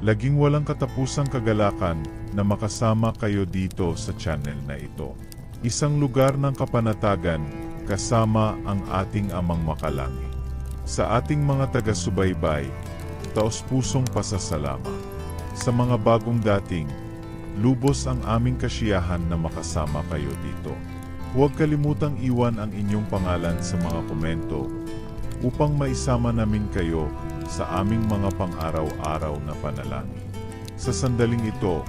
Laging walang katapusang kagalakan na makasama kayo dito sa channel na ito. Isang lugar ng kapanatagan kasama ang ating Amang Makalangit. Sa ating mga taga-subaybay, taos-pusong pasasalamat. Sa mga bagong dating, lubos ang aming kasiyahan na makasama kayo dito. Huwag kalimutang iwan ang inyong pangalan sa mga komento upang maisama namin kayo sa aming mga pang-araw-araw na panalangin. Sa sandaling ito,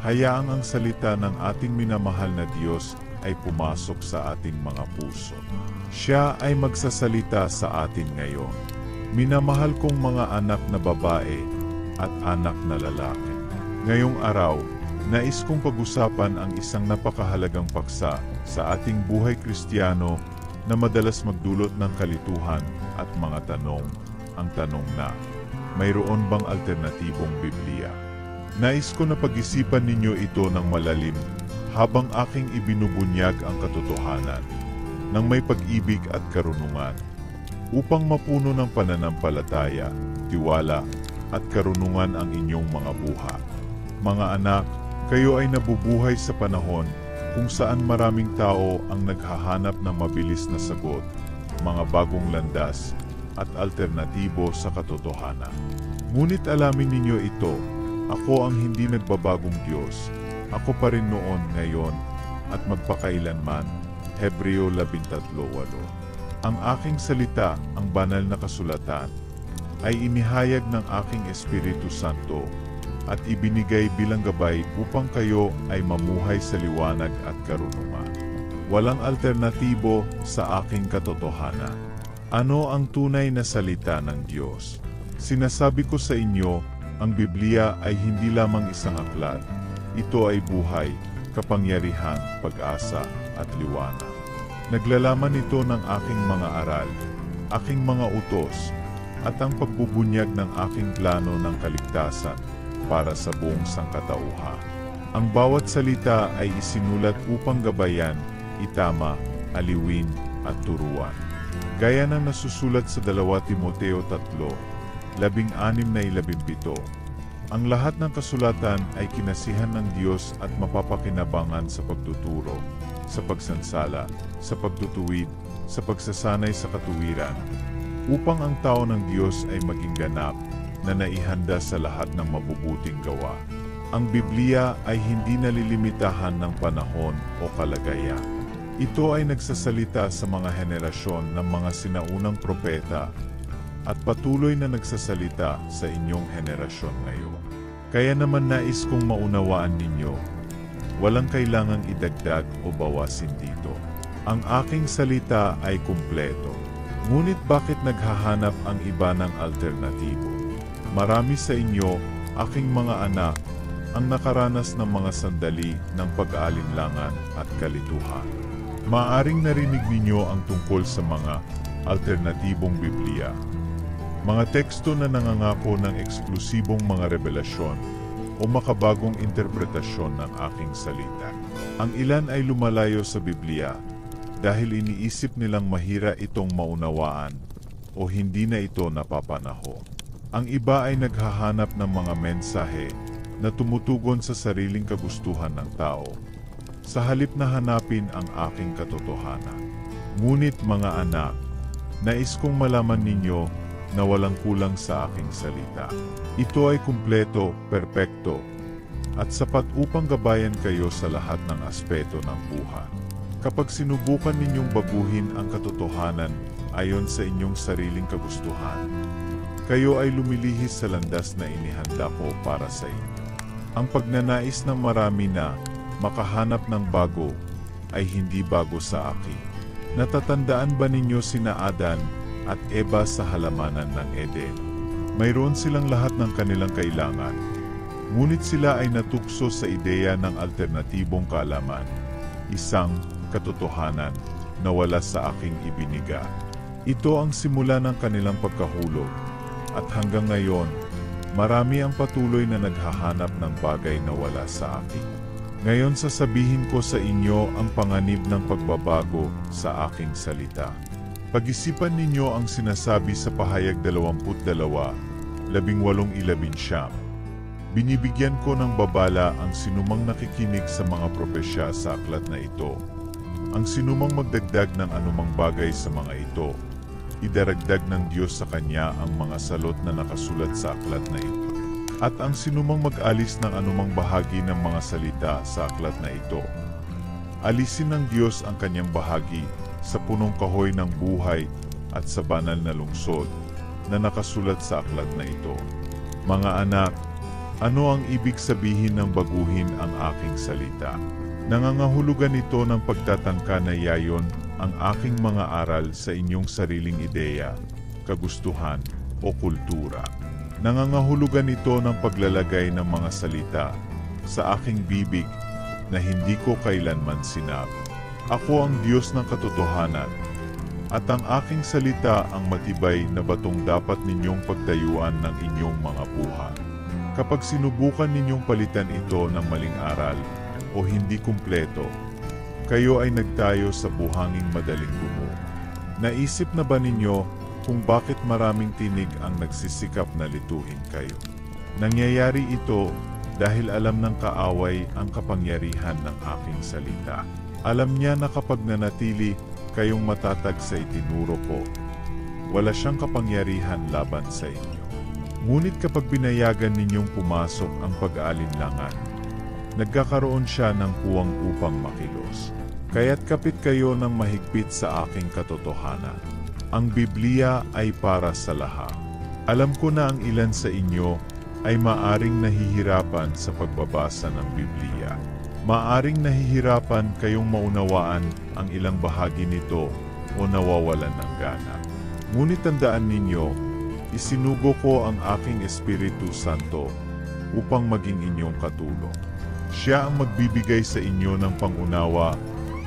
hayaang ang salita ng ating minamahal na Diyos ay pumasok sa ating mga puso. Siya ay magsasalita sa atin ngayon. Minamahal kong mga anak na babae at anak na lalaki. Ngayong araw, nais kong pag-usapan ang isang napakahalagang paksa sa ating buhay Kristiyano na madalas magdulot ng kalituhan at mga tanong. Ang tanong na, mayroon bang alternatibong Biblia? Nais ko na pag-isipan ninyo ito ng malalim habang aking ibinubunyag ang katotohanan ng may pag-ibig at karunungan upang mapuno ng pananampalataya, tiwala at karunungan ang inyong mga buhay. Mga anak, kayo ay nabubuhay sa panahon kung saan maraming tao ang naghahanap ng mabilis na sagot, mga bagong landas, at alternatibo sa katotohanan. Ngunit alamin ninyo ito, ako ang hindi nagbabagong Diyos. Ako pa rin noon, ngayon, at magpakailanman. Hebreo 13:8. Ang aking salita, ang banal na kasulatan, ay inihayag ng aking Espiritu Santo at ibinigay bilang gabay upang kayo ay mamuhay sa liwanag at karunungan. Walang alternatibo sa aking katotohanan. Ano ang tunay na salita ng Diyos? Sinasabi ko sa inyo, ang Biblia ay hindi lamang isang aklat. Ito ay buhay, kapangyarihan, pag-asa, at liwanag. Naglalaman ito ng aking mga aral, aking mga utos, at ang pagbubunyag ng aking plano ng kaligtasan para sa buong sangkatauhan. Ang bawat salita ay isinulat upang gabayan, itama, aliwin, at turuan. Gaya ng nasusulat sa 2 Timoteo 3:16-17, ang lahat ng kasulatan ay kinasihan ng Diyos at mapapakinabangan sa pagtuturo, sa pagsansala, sa pagtutuwid, sa pagsasanay sa katuwiran, upang ang tao ng Diyos ay maging ganap na naihanda sa lahat ng mabubuting gawa. Ang Biblia ay hindi nalilimitahan ng panahon o kalagayan. Ito ay nagsasalita sa mga henerasyon ng mga sinaunang propeta at patuloy na nagsasalita sa inyong henerasyon ngayon. Kaya naman nais kong maunawaan ninyo, walang kailangang idagdag o bawasin dito. Ang aking salita ay kumpleto. Ngunit bakit naghahanap ang iba ng alternatibo? Marami sa inyo, aking mga anak, ang nakaranas ng mga sandali ng pag-aalinlangan at kalituhan. Maaring narinig ninyo ang tungkol sa mga alternatibong Biblia. Mga teksto na nangangako ng eksklusibong mga revelasyon o makabagong interpretasyon ng aking salita. Ang ilan ay lumalayo sa Biblia dahil iniisip nilang mahira itong maunawaan o hindi na ito napapanahon. Ang iba ay naghahanap ng mga mensahe na tumutugon sa sariling kagustuhan ng tao, sa halip na hanapin ang aking katotohanan. Ngunit mga anak, nais kong malaman ninyo na walang kulang sa aking salita. Ito ay kumpleto, perpekto, at sapat upang gabayan kayo sa lahat ng aspeto ng buhay. Kapag sinubukan ninyong baguhin ang katotohanan ayon sa inyong sariling kagustuhan, kayo ay lumilihis sa landas na inihanda ko para sa inyo. Ang pagnanais ng marami na makahanap ng bago ay hindi bago sa akin. Natatandaan ba ninyo sina Adan at Eva sa halamanan ng Eden? Mayroon silang lahat ng kanilang kailangan, ngunit sila ay natukso sa ideya ng alternatibong kaalaman, isang katotohanan na wala sa aking ibiniga. Ito ang simula ng kanilang pagkahulog, at hanggang ngayon, marami ang patuloy na naghahanap ng bagay na wala sa akin. Ngayon sasabihin ko sa inyo ang panganib ng pagbabago sa aking salita. Pag-isipan ninyo ang sinasabi sa pahayag 22:18-19. Binibigyan ko ng babala ang sinumang nakikinig sa mga propesya sa aklat na ito. Ang sinumang magdagdag ng anumang bagay sa mga ito, idaragdag ng Diyos sa kanya ang mga salot na nakasulat sa aklat na ito. At ang sinumang mag-alis ng anumang bahagi ng mga salita sa aklat na ito, alisin ng Diyos ang kanyang bahagi sa punong kahoy ng buhay at sa banal na lungsod na nakasulat sa aklat na ito. Mga anak, ano ang ibig sabihin ng baguhin ang aking salita? Nangangahulugan ito ng pagtatangka na yayon ang aking mga aral sa inyong sariling ideya, kagustuhan o kultura. Nangangahulugan ito ng paglalagay ng mga salita sa aking bibig na hindi ko kailanman sinabi. Ako ang Diyos ng katotohanan, at ang aking salita ang matibay na batong dapat ninyong pagtayuan ng inyong mga buhay. Kapag sinubukan ninyong palitan ito ng maling aral o hindi kumpleto, kayo ay nagtayo sa buhanging madaling gumo. Naisip na ba ninyo kung bakit maraming tinig ang nagsisikap na lituhin kayo? Nangyayari ito dahil alam ng kaaway ang kapangyarihan ng aking salita. Alam niya na kapag nanatili kayong matatag sa itinuro ko, wala siyang kapangyarihan laban sa inyo. Ngunit kapag binayagan ninyong pumasok ang pag-aalinlangan, nagkakaroon siya ng puwang upang makilos. Kaya't kapit kayo ng mahigpit sa aking katotohanan. Ang Biblia ay para sa lahat. Alam ko na ang ilan sa inyo ay maaring nahihirapan sa pagbabasa ng Biblia. Maaring nahihirapan kayong maunawaan ang ilang bahagi nito o nawawalan ng gana. Ngunit tandaan ninyo, isinugo ko ang aking Espiritu Santo upang maging inyong katulong. Siya ang magbibigay sa inyo ng pangunawa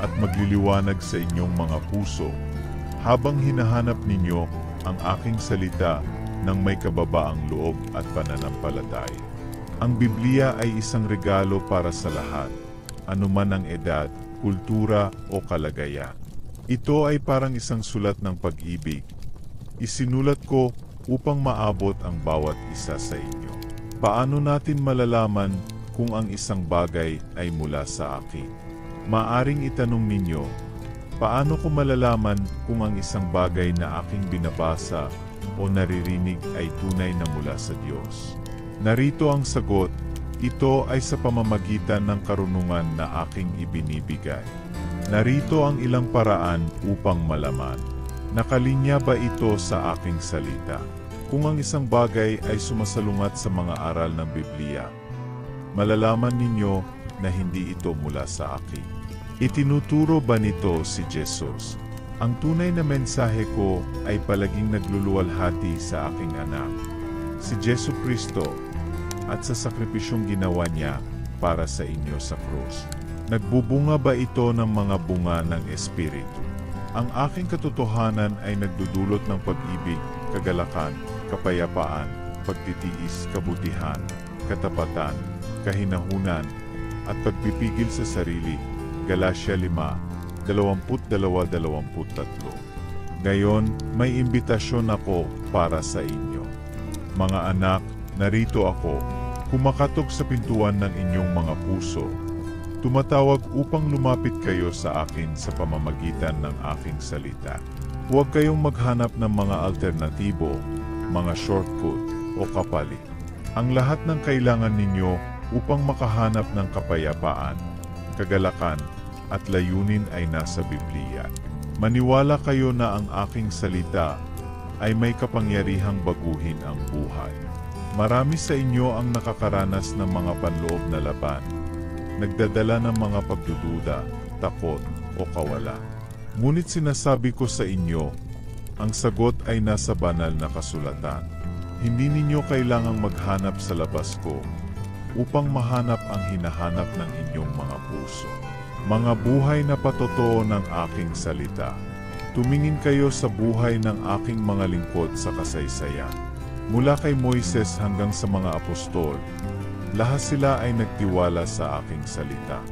at magliliwanag sa inyong mga puso habang hinahanap ninyo ang aking salita ng may kababaang loob at pananampalataya. Ang Biblia ay isang regalo para sa lahat, anuman ang edad, kultura o kalagayan. Ito ay parang isang sulat ng pag-ibig. Isinulat ko upang maabot ang bawat isa sa inyo. Paano natin malalaman kung ang isang bagay ay mula sa akin? Maaring itanong ninyo, paano ko malalaman kung ang isang bagay na aking binabasa o naririnig ay tunay na mula sa Diyos? Narito ang sagot, ito ay sa pamamagitan ng karunungan na aking ibinibigay. Narito ang ilang paraan upang malaman. Nakalinya ba ito sa aking salita? Kung ang isang bagay ay sumasalungat sa mga aral ng Biblia, malalaman ninyo na hindi ito mula sa akin. Itinuturo ba nito si Jesus? Ang tunay na mensahe ko ay palaging nagluluwalhati sa aking anak, si Jesu Kristo, at sa sakripisyong ginawa niya para sa inyo sa krus. Nagbubunga ba ito ng mga bunga ng Espiritu? Ang aking katotohanan ay nagdudulot ng pag-ibig, kagalakan, kapayapaan, pagtitiis, kabutihan, katapatan, kahinahunan, at pagpipigil sa sarili. Galatia 5, 22-23. Ngayon, may imbitasyon ako para sa inyo. Mga anak, narito ako, kumakatok sa pintuan ng inyong mga puso. Tumatawag upang lumapit kayo sa akin sa pamamagitan ng aking salita. Huwag kayong maghanap ng mga alternatibo, mga shortcut o kapalit. Ang lahat ng kailangan ninyo upang makahanap ng kapayapaan, kagalakan, at layunin ay nasa Biblia. Maniwala kayo na ang aking salita ay may kapangyarihang baguhin ang buhay. Marami sa inyo ang nakakaranas ng mga panloob na laban, nagdadala ng mga pagdududa, takot, o kawalan. Ngunit sinasabi ko sa inyo, ang sagot ay nasa banal na kasulatan. Hindi ninyo kailangang maghanap sa labas ko upang mahanap ang hinahanap ng inyong mga puso. Mga buhay na patotoo ng aking salita. Tumingin kayo sa buhay ng aking mga lingkod sa kasaysayan. Mula kay Moises hanggang sa mga apostol, lahat sila ay nagtiwala sa aking salita.